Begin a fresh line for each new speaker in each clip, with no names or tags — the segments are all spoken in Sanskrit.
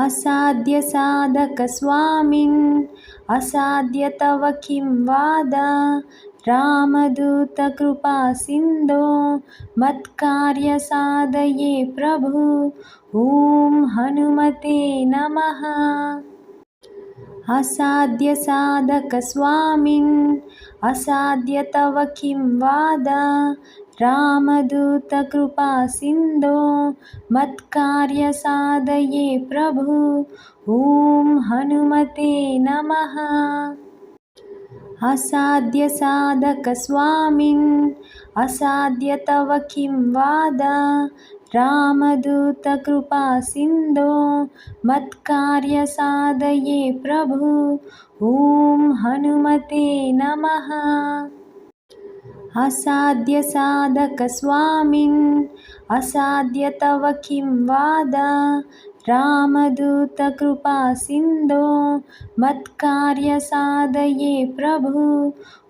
असाध्य साधक स्वामिन् असाध्य तव किं वाद रामदूत कृपा सिन्धो मत्कार्य साधये प्रभु। ॐ हनुमते नमः। असाध्य साधक स्वामिन् असाध्य तव किं वाद रामदूत कृपा सिन्धो मत्कार्य साधये प्रभु। ॐ हनुमते नमः। असाध्य साधक स्वामिन् असाध्य तव किं वाद रामदूत कृपा सिन्धो मत्कार्य साधये प्रभु। ॐ हनुमते नमः। असाध्य साधक स्वामिन् असाध्य तव किं वाद रामदूत कृपा सिन्धो मत्कार्य साधये प्रभु।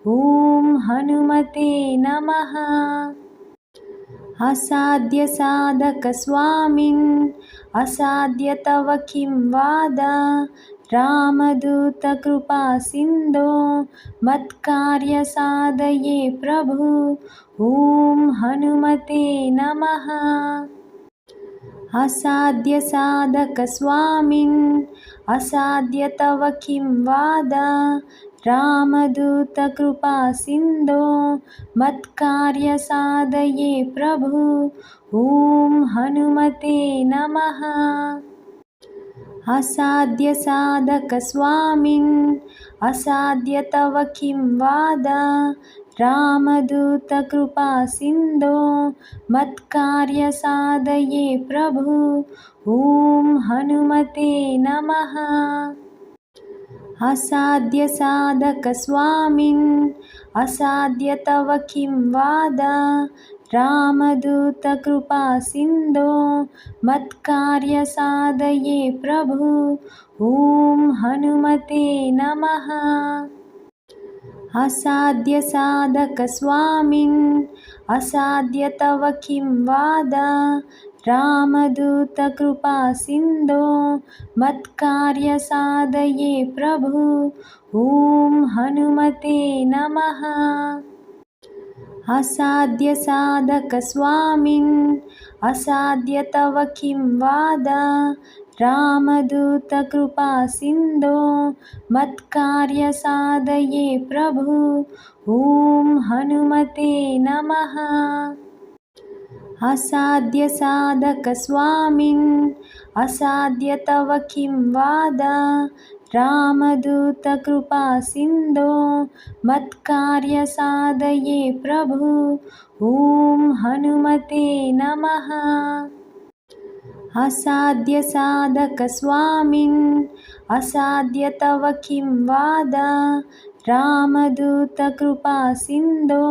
ॐ हनुमते नमः। असाध्य साधक स्वामिन् असाध्य तव किं वाद रामदूत कृपा सिन्धो मत्कार्य साधये प्रभु। ॐ हनुमते नमः। असाध्य साधक स्वामिन् असाध्य तव किं वाद रामदूत कृपा सिन्धो मत्कार्य साधये प्रभु। ॐ हनुमते नमः। असाध्य साधक स्वामिन् असाध्य तव किं वाद रामदूत कृपा सिन्धो मत्कार्य साधये प्रभु। ॐ हनुमते नमः। असाध्य साधक स्वामिन् असाध्य तव किं वाद रामदूत कृपा सिन्धो मत्कार्य साधये प्रभु। ॐ हनुमते नमः। असाध्य साधक स्वामिन् असाध्य तव किं वाद रामदूत कृपा सिन्धो मत्कार्य साधये प्रभु। ॐ हनुमते नमः। असाध्य साधक स्वामिन् असाध्य तव किं वाद रामदूत कृपा सिन्धो मत्कार्य साधये प्रभु। ॐ हनुमते नमः। असाध्य साधक स्वामिन् असाध्य तव किं वाद रामदूत कृपा सिन्धो मत्कार्य साधये प्रभु। ॐ हनुमते नमः। असाध्य साधक स्वामिन् असाध्य तव किं वाद रामदूत कृपा सिन्धो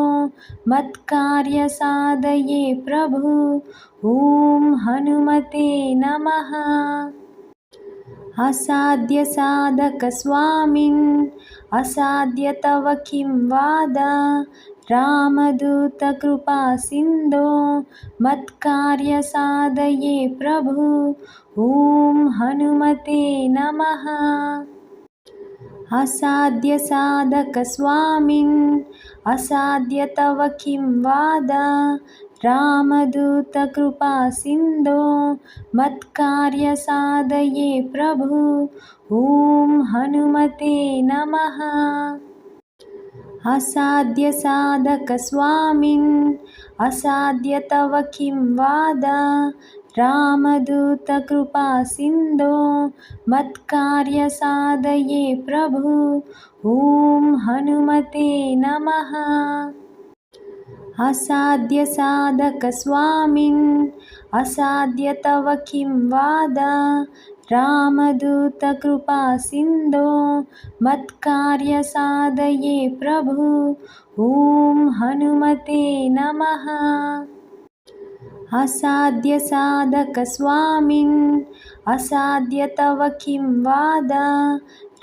मत्कार्य साधये प्रभु। ॐ हनुमते नमः। असाध्य साधक स्वामिन् असाध्य तव किं वाद रामदूत कृपा सिन्धो मत्कार्य साधये प्रभु। ॐ हनुमते नमः। असाध्य साधक स्वामिन् असाध्य तव किं वाद रामदूत कृपा सिन्धो मत्कार्य साधये प्रभु। ॐ हनुमते नमः। असाध्य साधक स्वामिन् असाध्य तव किं वाद रामदूत कृपा सिन्धो मत्कार्य साधये प्रभु। ॐ हनुमते नमः। असाध्य साधक स्वामिन् असाध्य तव किं वाद रामदूत कृपा सिन्धो मत्कार्य साधये प्रभु। ॐ हनुमते नमः। असाध्य साधक स्वामिन् असाध्य तव किं वाद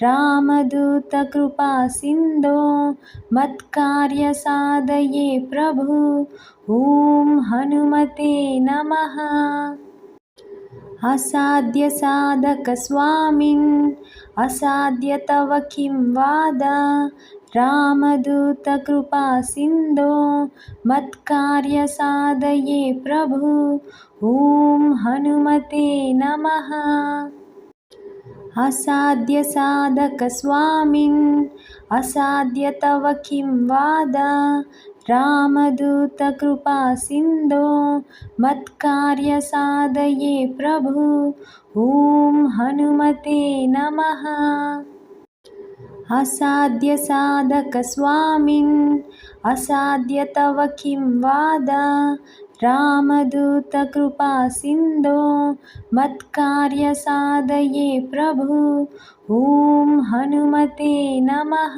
रामदूत कृपा सिन्धो मत्कार्य साधये प्रभु। ॐ हनुमते नमः। असाध्यसाधकस्वामिन् असाध्य तव किं वाद रामदूतकृपासिन्धो मत्कार्यसाधये प्रभु ॐ हनुमते नमः। असाध्यसाधकस्वामिन् असाध्य तव किं वाद रामदूतकृपासिन्धो मत्कार्यसाधये प्रभु ॐ हनुमते नमः। असाध्यसाधकस्वामिन् असाध्य तव किं वाद रामदूतकृपासिन्धो मत्कार्यसाधये प्रभु ॐ हनुमते नमः।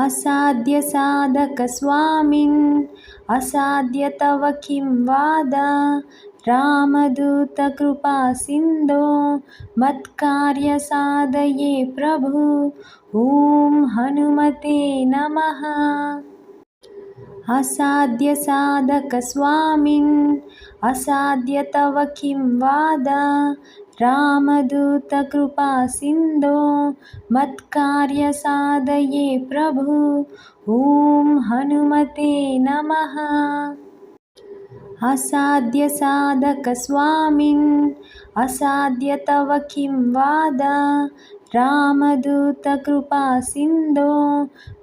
असाध्यसाधकस्वामिन् असाध्य तव किं वाद रामदूतकृपासिन्धो मत्कार्यसाधये प्रभु ॐ हनुमते नमः। असाध्यसाधकस्वामिन् असाध्य तव किं वाद रामदूतकृपासिन्धो मत्कार्यसाधये प्रभु ॐ हनुमते नमः। असाध्यसाधकस्वामिन् असाध्य तव किं वाद रामदूतकृपासिन्धो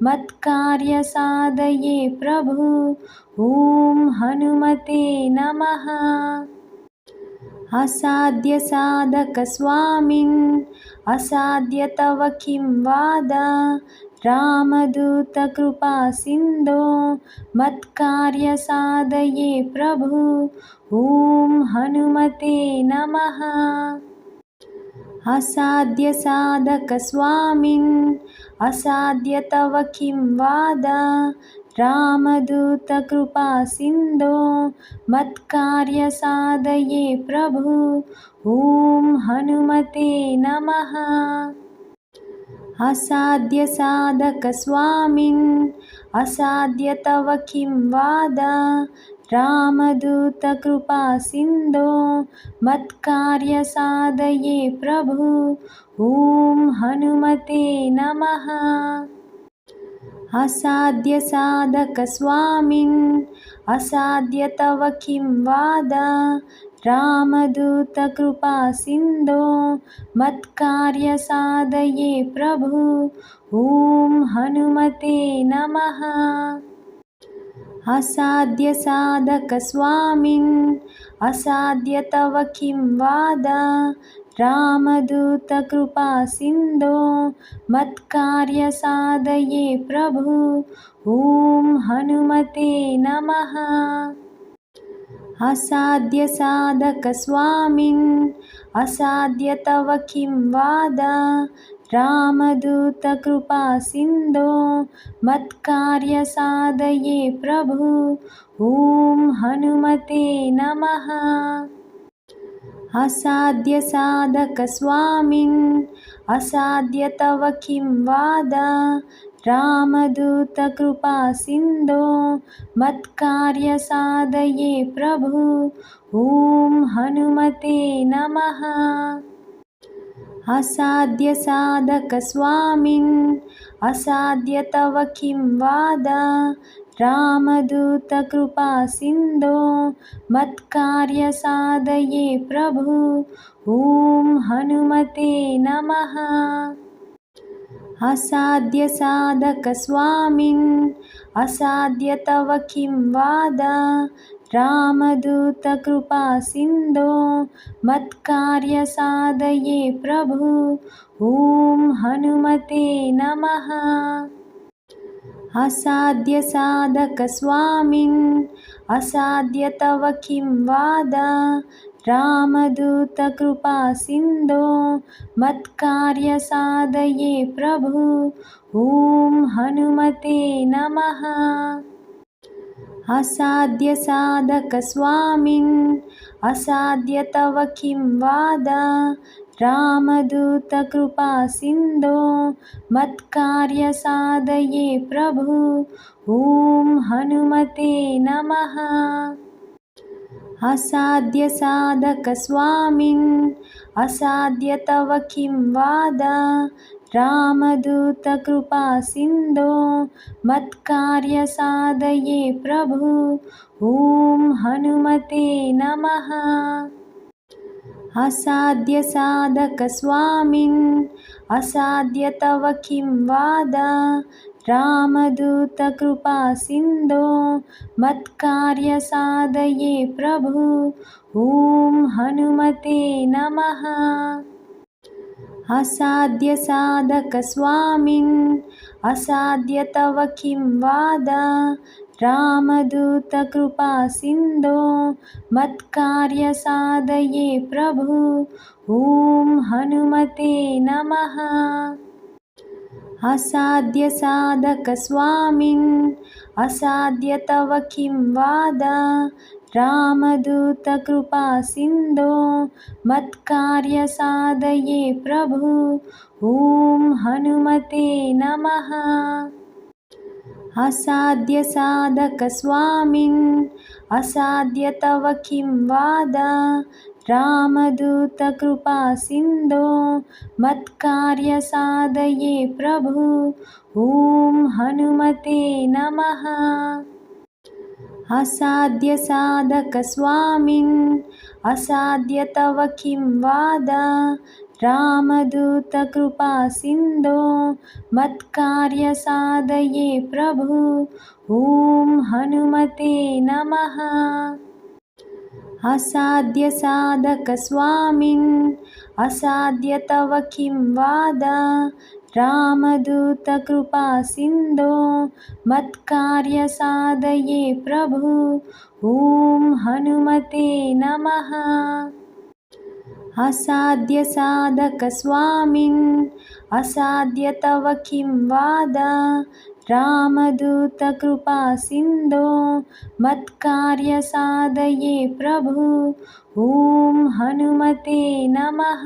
मत्कार्यसाधये प्रभु ॐ हनुमते नमः। असाध्यसाधकस्वामिन् असाध्य तव किं वाद रामदूतकृपासिन्धो मत्कार्यसाधये प्रभु ॐ हनुमते नमः। असाध्यसाधकस्वामिन् असाध्य तव किं वाद रामदूतकृपासिन्धो मत्कार्यसाधये प्रभु ॐ हनुमते नमः। असाध्यसाधकस्वामिन् असाध्य तव किं वाद रामदूतकृपासिन्धो मत्कार्यसाधये प्रभु ॐ हनुमते नमः। असाध्यसाधकस्वामिन् असाध्य तव किं वाद रामदूतकृपासिन्धो मत्कार्यसाधये प्रभु ॐ हनुमते नमः। असाध्यसाधकस्वामिन् असाध्य तव किं वाद रामदूतकृपासिन्धो मत्कार्यसाधये प्रभु ॐ हनुमते नमः। असाध्यसाधकस्वामिन् असाध्य तव किं वाद रामदूतकृपासिन्धो मत्कार्यसाधये प्रभु ॐ हनुमते नमः। असाध्यसाधकस्वामिन् असाध्य तव किं वाद रामदूतकृपासिन्धो मत्कार्यसाधये प्रभु ॐ हनुमते नमः। असाध्यसाधकस्वामिन् असाध्य तव किं वाद रामदूतकृपासिन्धो मत्कार्यसाधये प्रभु ॐ हनुमते नमः। असाध्यसाधकस्वामिन् असाध्य तव किं वाद रामदूतकृपासिन्धो मत्कार्यसाधये प्रभु ॐ हनुमते नमः। असाध्यसाधकस्वामिन् असाध्य तव किं वाद रामदूतकृपासिन्धो मत्कार्यसाधये प्रभु ॐ हनुमते नमः। असाध्यसाधकस्वामिन् असाध्य तव किं वाद रामदूतकृपासिन्धो मत्कार्यसाधये प्रभु ॐ हनुमते नमः। असाध्यसाधकस्वामिन् असाध्य तव किं वाद रामदूतकृपासिन्धो मत्कार्यसाधये प्रभु ॐ हनुमते नमः। असाध्यसाधकस्वामिन् असाध्य तव किं वाद रामदूतकृपासिन्धो मत्कार्यसाधये प्रभु ॐ हनुमते नमः। असाध्यसाधकस्वामिन् असाध्य तव किं वाद रामदूतकृपासिन्धो मत्कार्यसाधये प्रभु ॐ हनुमते नमः। असाध्यसाधकस्वामिन् असाध्य तव किं वाद रामदूतकृपासिन्धो मत्कार्यसाधये प्रभु ॐ हनुमते नमः। असाध्यसाधकस्वामिन् असाध्य तव किं वाद रामदूतकृपासिन्धो मत्कार्यसाधये प्रभु ॐ हनुमते नमः। असाध्यसाधकस्वामिन् असाध्य तव किं वाद रामदूतकृपासिन्धो मत्कार्यसाधये प्रभु ॐ हनुमते नमः। असाध्यसाधकस्वामिन् असाध्य तव किं वाद रामदूतकृपासिन्धो मत्कार्यसाधये प्रभु ॐ हनुमते नमः। असाध्यसाधकस्वामिन् असाध्य तव किं वाद रामदूतकृपासिन्धो मत्कार्यसाधये प्रभु ॐ हनुमते नमः।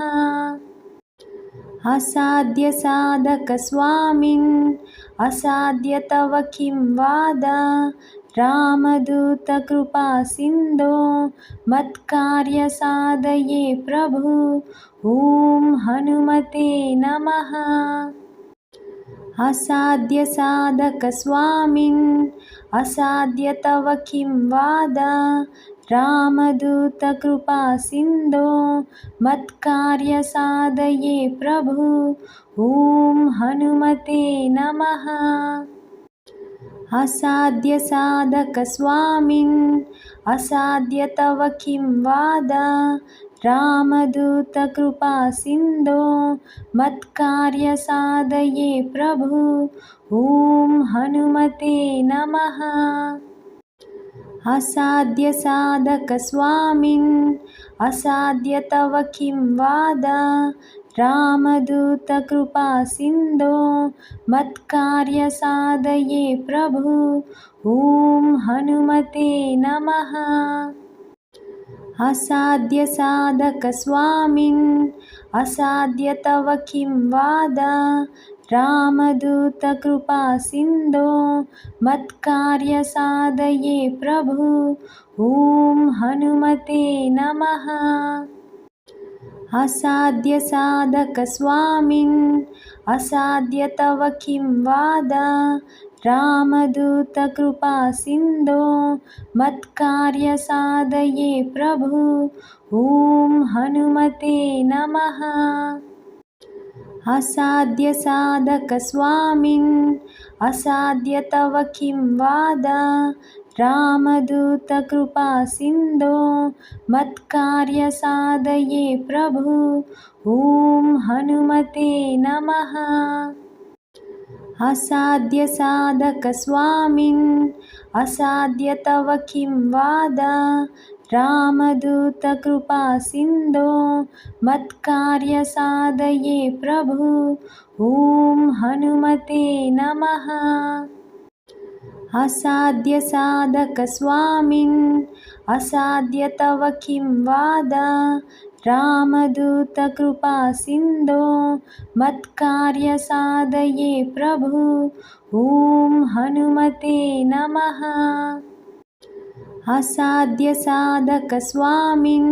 असाध्यसाधकस्वामिन् असाध्य तव किं वाद रामदूतकृपासिन्धो मत्कार्यसाधये प्रभु ॐ हनुमते नमः। असाध्यसाधकस्वामिन् असाध्य तव किं वाद रामदूतकृपासिन्धो मत्कार्यसाधये प्रभु ॐ हनुमते नमः। असाध्यसाधकस्वामिन् असाध्य तव किं वाद रामदूतकृपासिन्धो मत्कार्यसाधये प्रभु ॐ हनुमते नमः। असाध्यसाधकस्वामिन् असाध्य तव किं वाद रामदूतकृपासिन्धो मत्कार्यसाधये प्रभु ॐ हनुमते नमः। असाध्यसाधकस्वामिन् असाध्य तव किं वाद रामदूतकृपासिन्धो मत्कार्यसाधये प्रभु ॐ हनुमते नमः। असाध्यसाधकस्वामिन् असाध्य तव किं वाद रामदूतकृपासिन्धो मत्कार्यसाधये प्रभु ॐ हनुमते नमः। असाध्यसाधकस्वामिन् असाध्य तव किं वाद रामदूतकृपासिन्धो मत्कार्यसाधये प्रभु ॐ हनुमते नमः। असाध्यसाधकस्वामिन् असाध्य तव किं वाद रामदूतकृपासिन्धो मत्कार्यसाधये प्रभु ॐ हनुमते नमः। असाध्यसाधकस्वामिन् असाध्य तव किं वाद रामदूतकृपासिन्धो मत्कार्यसाधये प्रभु ॐ हनुमते नमः। असाध्यसाधकस्वामिन्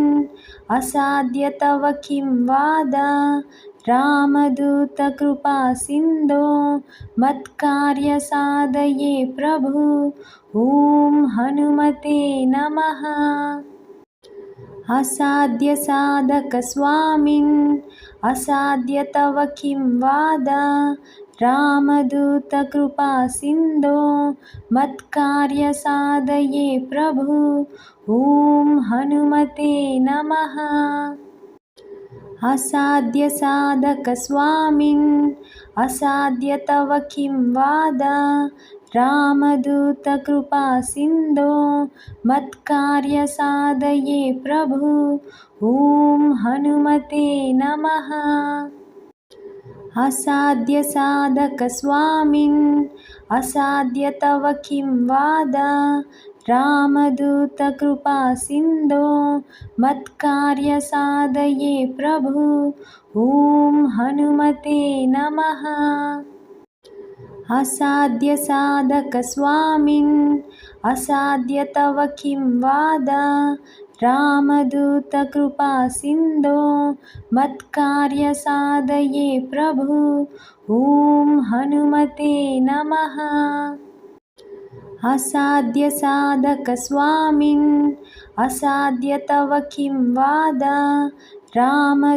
असाध्य तव किं वाद रामदूतकृपासिन्धो मत्कार्यसाधये प्रभु ॐ हनुमते नमः। असाध्यसाधकस्वामिन् असाध्य तव किं वाद रामदूतकृपासिन्धो मत्कार्यसाधये प्रभु ॐ हनुमते नमः। असाध्यसाधकस्वामिन् असाध्य तव किं वाद रामदूतकृपासिन्धो मत्कार्यसाधये प्रभु ॐ हनुमते नमः। असाध्यसाधकस्वामिन् असाध्य तव किं वाद रामदूतकृपासिन्धो मत्कार्यसाधये प्रभु ॐ हनुमते नमः। असाध्यसाधकस्वामिन् असाध्य तव किं वाद रामदूतकृपासिन्धो मत्कार्यसाधये प्रभु ॐ हनुमते नमः। असाध्यसाधकस्वामिन् असाध्य तव किं वाद रामदूतकृपासिन्धो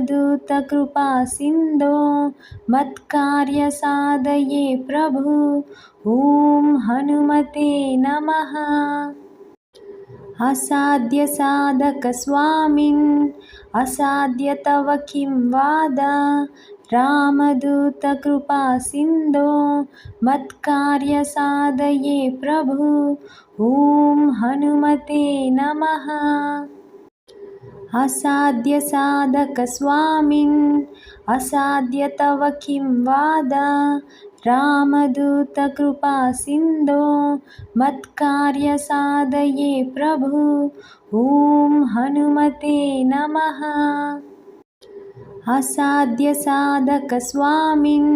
मत्कार्यसाधये प्रभु ॐ हनुमते नमः। असाध्यसाधकस्वामिन् असाध्य तव किं वाद रामदूतकृपासिन्धो मत्कार्यसाधये प्रभु ॐ हनुमते नमः। असाध्यसाधकस्वामिन् असाध्य तव किं वाद रामदूतकृपासिन्धो मत्कार्यसाधये प्रभु ॐ हनुमते नमः। असाध्यसाधकस्वामिन्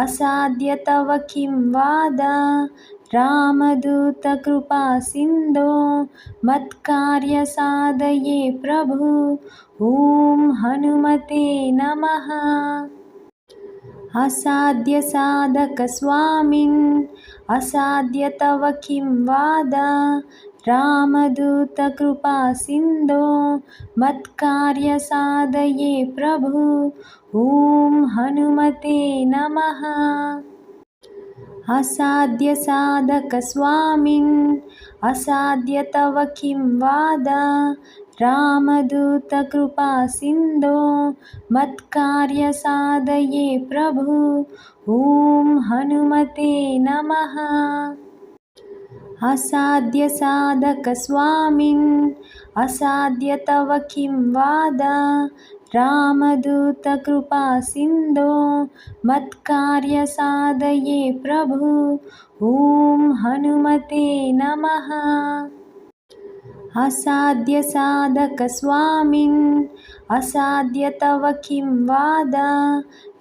असाध्य तव किं वाद रामदूतकृपासिन्धो मत्कार्यसाधये प्रभु ॐ हनुमते नमः। असाध्यसाधकस्वामिन् असाध्य तव किं वाद रामदूतकृपासिन्धो मत्कार्यसाधये प्रभु ॐ हनुमते नमः। असाध्यसाधकस्वामिन् असाध्य तव किं वाद रामदूतकृपासिन्धो मत्कार्यसाधये प्रभु ॐ हनुमते नमः। असाध्यसाधकस्वामिन् असाध्य तव किं वाद रामदूतकृपासिन्धो मत्कार्यसाधये प्रभु ॐ हनुमते नमः। असाध्यसाधकस्वामिन् असाध्य तव किं वाद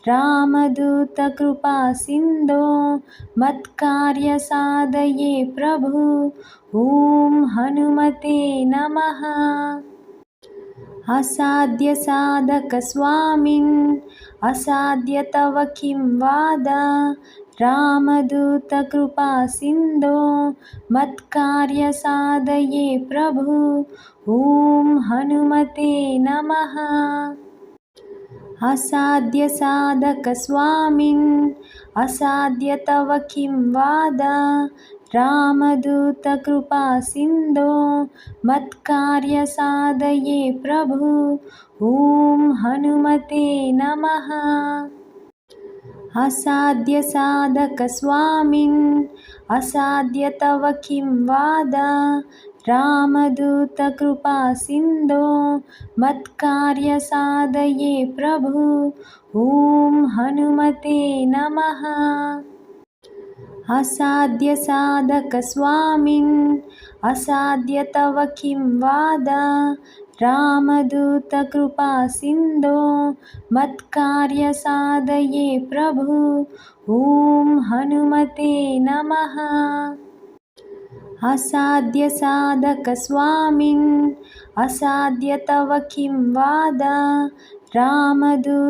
रामदूतकृपासिन्धो मत्कार्यसाधये प्रभु ॐ हनुमते नमः। असाध्यसाधकस्वामिन् असाध्य तव किं वाद रामदूतकृपासिन्धो मत्कार्यसाधये प्रभु ॐ हनुमते नमः। असाध्यसाधकस्वामिन् असाध्य तव किं वाद रामदूतकृपासिन्धो मत्कार्यसाधये प्रभु ॐ हनुमते नमः। असाध्यसाधकस्वामिन् असाध्य तव किं वाद रामदूतकृपासिन्धो मत्कार्यसाधये प्रभु ॐ हनुमते नमः। असाध्यसाधकस्वामिन् असाध्य तव किं वाद रामदूतकृपासिन्धो मत्कार्यसाधये प्रभु ॐ हनुमते नमः। असाध्यसाधकस्वामिन् असाध्य तव किं वाद रामदूतकृपासिन्धो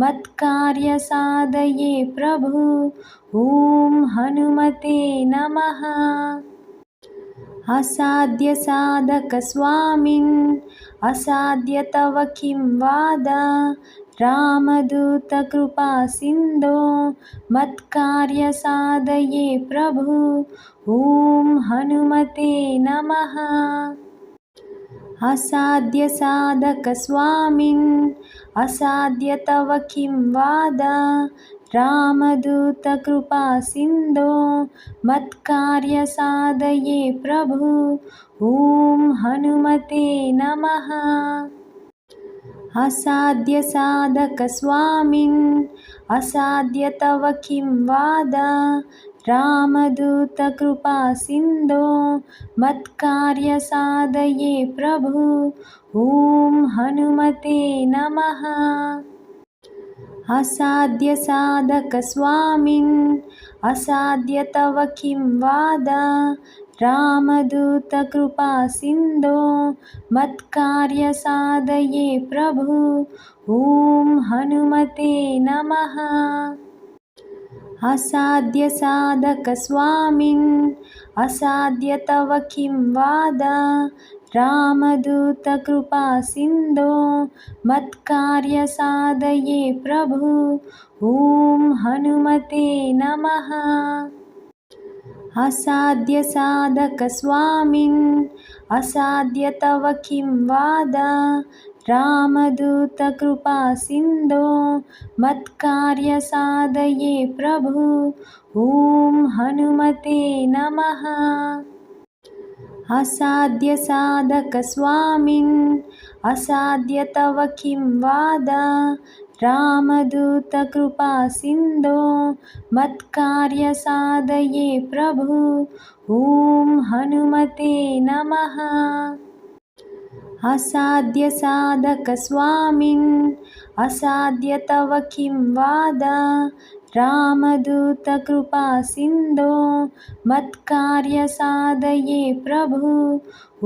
मत्कार्यसाधये प्रभु ॐ हनुमते नमः। असाध्यसाधकस्वामिन् असाध्य तव किं वाद रामदूतकृपासिन्धो मत्कार्यसाधये प्रभु ॐ हनुमते नमः। असाध्यसाधकस्वामिन् असाध्य तव किं वाद रामदूतकृपासिन्धो मत्कार्यसाधये प्रभु ॐ हनुमते नमः। असाध्यसाधकस्वामिन् असाध्य तव किं वाद रामदूतकृपासिन्धो मत्कार्यसाधये प्रभु ॐ हनुमते नमः। असाध्यसाधकस्वामिन् असाध्य तव किं वाद रामदूतकृपासिन्धो मत्कार्यसाधये प्रभु ॐ हनुमते नमः। असाध्यसाधकस्वामिन् असाध्य तव किं वाद रामदूतकृपासिन्धो मत्कार्यसाधये प्रभु ॐ हनुमते नमः। असाध्यसाधकस्वामिन् असाध्य तव किं वाद रामदूतकृपासिन्धो मत्कार्यसाधये प्रभु ॐ हनुमते नमः। असाध्यसाधकस्वामिन् असाध्य तव किं वाद रामदूतकृपासिन्धो मत्कार्यसाधये प्रभु ॐ हनुमते नमः। असाध्यसाधकस्वामिन् असाध्य तव किं वाद रामदूतकृपासिन्धो मत्कार्यसाधये प्रभु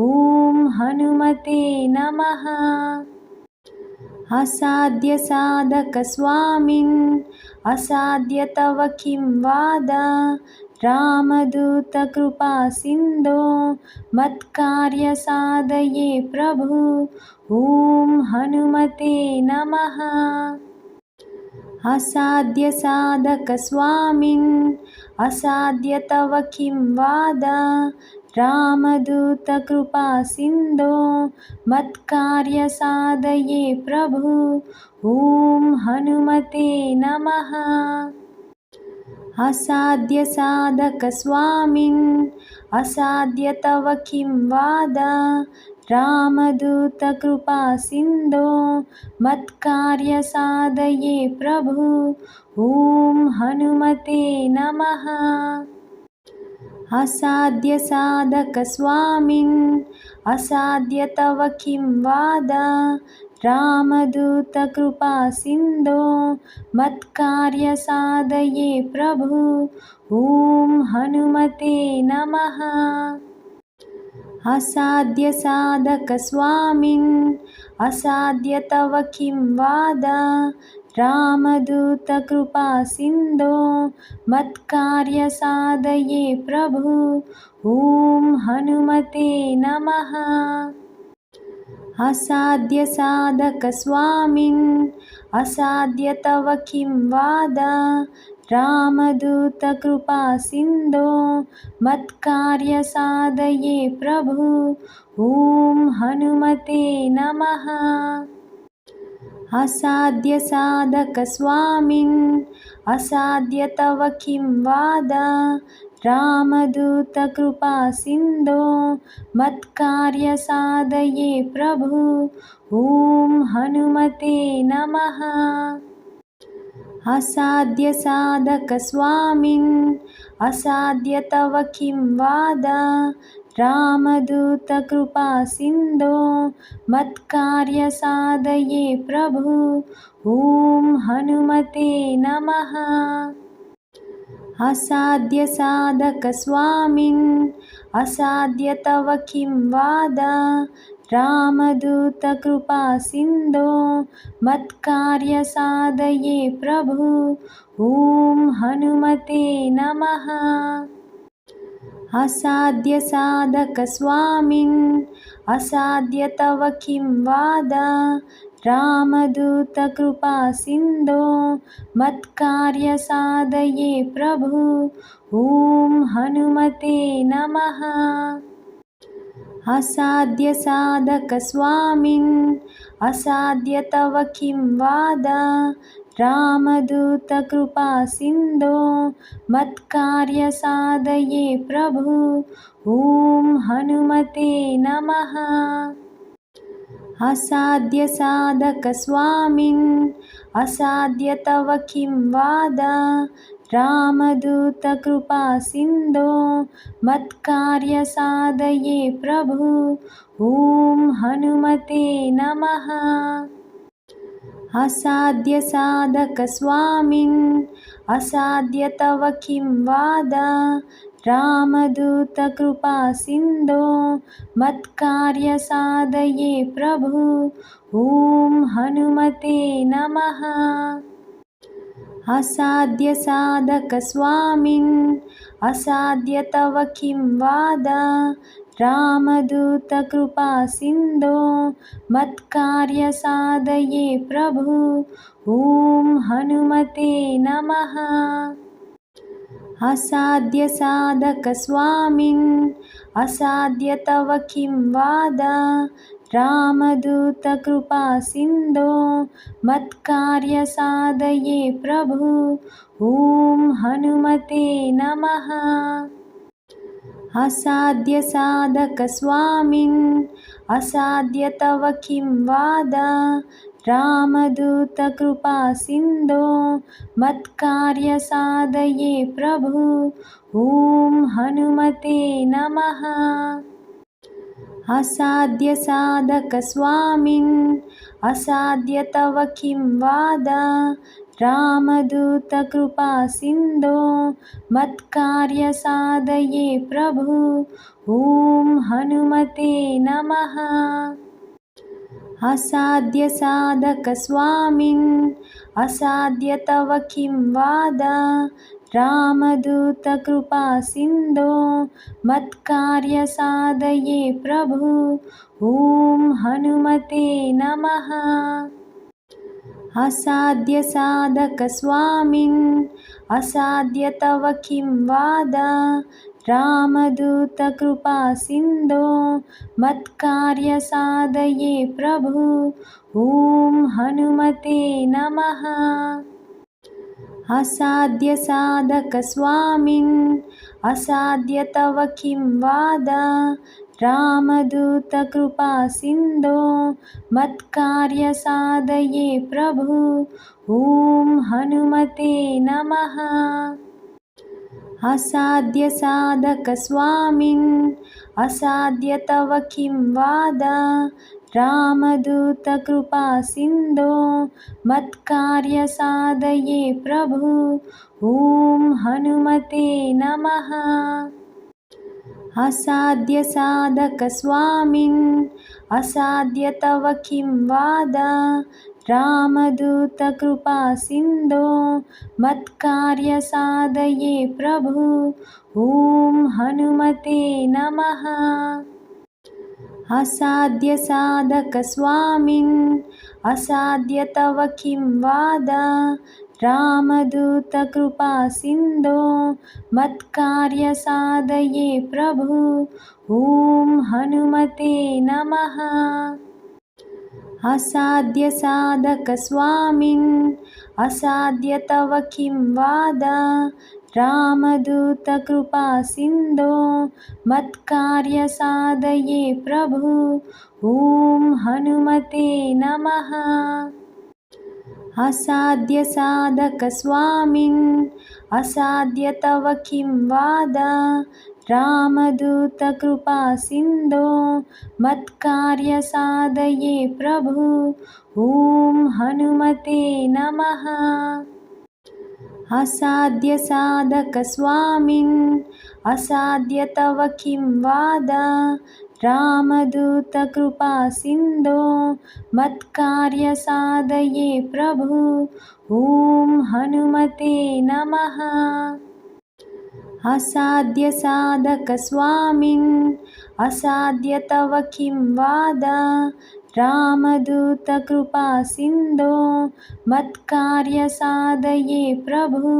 ॐ हनुमते नमः। असाध्यसाधकस्वामिन् असाध्य तव किं वाद रामदूतकृपासिन्धो मत्कार्यसाधये प्रभु ॐ हनुमते नमः। असाध्यसाधकस्वामिन् असाध्य तव किं वाद रामदूतकृपासिन्धो मत्कार्यसाधये प्रभु ॐ हनुमते नमः। असाध्यसाधकस्वामिन् असाध्य तव किं वाद रामदूतकृपासिन्धो मत्कार्यसाधये प्रभु ॐ हनुमते नमः। असाध्यसाधकस्वामिन् असाध्य तव किं वाद रामदूतकृपासिन्धो मत्कार्यसाधये प्रभु ॐ हनुमते नमः। असाध्यसाधकस्वामिन् असाध्य तव किं वाद रामदूतकृपासिन्धो मत्कार्यसाधये प्रभु ॐ हनुमते नमः। असाध्यसाधकस्वामिन् असाध्य तव किं वाद रामदूतकृपासिन्धो मत्कार्यसाधये प्रभु ॐ हनुमते नमः। असाध्यसाधकस्वामिन् असाध्य तव किं वाद रामदूतकृपासिन्धो मत्कार्यसाधये प्रभु ॐ हनुमते नमः। असाध्यसाधकस्वामिन् असाध्य तव किं वाद रामदूतकृपासिन्धो मत्कार्यसाधये प्रभु ॐ हनुमते नमः। असाध्यसाधकस्वामिन् असाध्य तव किं वाद रामदूतकृपासिन्धो मत्कार्यसाधये प्रभु ॐ हनुमते नमः। असाध्यसाधकस्वामिन् असाध्य तव किं वाद रामदूतकृपासिन्धो मत्कार्यसाधये प्रभु ॐ हनुमते नमः। असाध्यसाधकस्वामिन् असाध्य तव किं वाद रामदूतकृपासिन्धो मत्कार्यसाधये प्रभु ॐ हनुमते नमः। असाध्यसाधकस्वामिन् असाध्य तव किं वाद रामदूतकृपासिन्धो मत्कार्यसाधये प्रभु ॐ हनुमते नमः। असाध्यसाधकस्वामिन् असाध्य तव किं वाद रामदूतकृपासिन्धो मत्कार्यसाधये प्रभु ॐ हनुमते नमः। असाध्यसाधकस्वामिन् असाध्य तव किं वाद रामदूतकृपासिन्धो मत्कार्यसाधये प्रभु ॐ हनुमते नमः। असाध्यसाधकस्वामिन् असाध्य तव किं वाद रामदूतकृपासिन्धो मत्कार्यसाधये प्रभु ॐ हनुमते नमः। असाध्यसाधकस्वामिन् असाध्य तव किं वाद रामदूतकृपासिन्धो मत्कार्यसाधये प्रभु ॐ हनुमते नमः। असाध्यसाधकस्वामिन् असाध्य तव किं वाद रामदूतकृपासिन्धो मत्कार्यसाधये प्रभु ॐ हनुमते नमः। असाध्यसाधकस्वामिन् असाध्य तव किं वाद रामदूतकृपासिन्धो मत्कार्यसाधये प्रभु ॐ हनुमते नमः। असाध्यसाधकस्वामिन् असाध्य तव किं वाद रामदूतकृपासिन्धो मत्कार्यसाधये प्रभु ॐ हनुमते नमः। असाध्यसाधकस्वामिन् असाध्य तव किं वाद रामदूतकृपासिन्धो मत्कार्यसाधये प्रभु ॐ हनुमते नमः। असाध्यसाधकस्वामिन् असाध्य तव किं वाद रामदूतकृपासिन्धो मत्कार्यसाधये प्रभु ॐ हनुमते नमः। असाध्यसाधकस्वामिन् असाध्य तव किं वाद रामदूतकृपासिन्धो मत्कार्यसाधये प्रभु ॐ हनुमते नमः। असाध्यसाधकस्वामिन् असाध्य तव किं वाद रामदूतकृपासिन्धो मत्कार्यसाधये प्रभु ॐ हनुमते नमः। असाध्यसाधकस्वामिन् असाध्य तव किं वाद रामदूतकृपासिन्धो मत्कार्यसाधये प्रभु ॐ हनुमते नमः। असाध्यसाधकस्वामिन् असाध्य तव किं वाद रामदूतकृपासिन्धो मत्कार्यसाधये प्रभु ॐ हनुमते नमः। असाध्यसाधकस्वामिन् असाध्य तव किं वाद रामदूतकृपासिन्धो मत्कार्यसाधये प्रभु ॐ हनुमते नमः। असाध्यसाधकस्वामिन् असाध्य तव किं वाद रामदूतकृपासिन्धो मत्कार्यसाधये प्रभु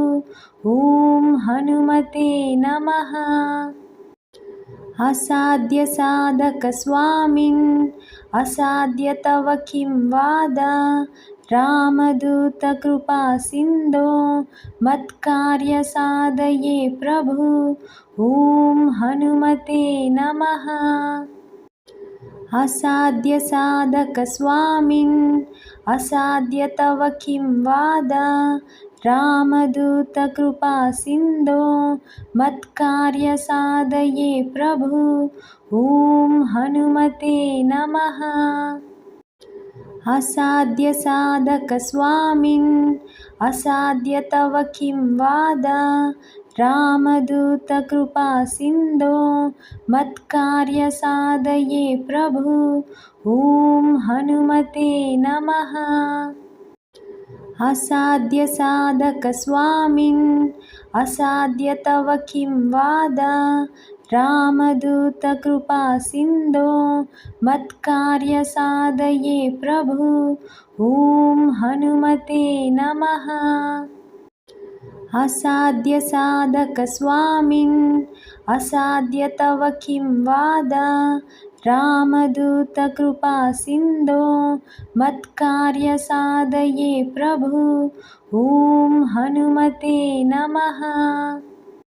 ॐ हनुमते नमः। असाध्यसाधकस्वामिन् असाध्य तव किं वाद रामदूतकृपासिन्धो मत्कार्यसाधये प्रभु ॐ हनुमते नमः। असाध्यसाधकस्वामिन् असाध्य तव किं वाद रामदूतकृपासिन्धो मत्कार्यसाधये प्रभु ॐ हनुमते नमः। असाध्यसाधकस्वामिन् असाध्य तव किं वाद रामदूतकृपासिन्धो मत्कार्यसाधये प्रभु ॐ हनुमते नमः। असाध्यसाधकस्वामिन् असाध्य तव किं वाद रामदूतकृपासिन्धो मत्कार्यसाधये प्रभु ॐ हनुमते नमः। असाध्यसाधकस्वामिन् असाध्य तव किं वाद रामदूतकृपासिन्धो मत्कार्यसाधये प्रभु ॐ हनुमते नमः। असाध्यसाधकस्वामिन् असाध्य तव किं वाद रामदूतकृपासिन्धो मत्कार्यसाधये प्रभु ॐ हनुमते नमः। असाध्यसाधकस्वामिन् असाध्य तव किं वाद रामदूतकृपासिन्धो मत्कार्यसाधये प्रभु ॐ हनुमते नमः।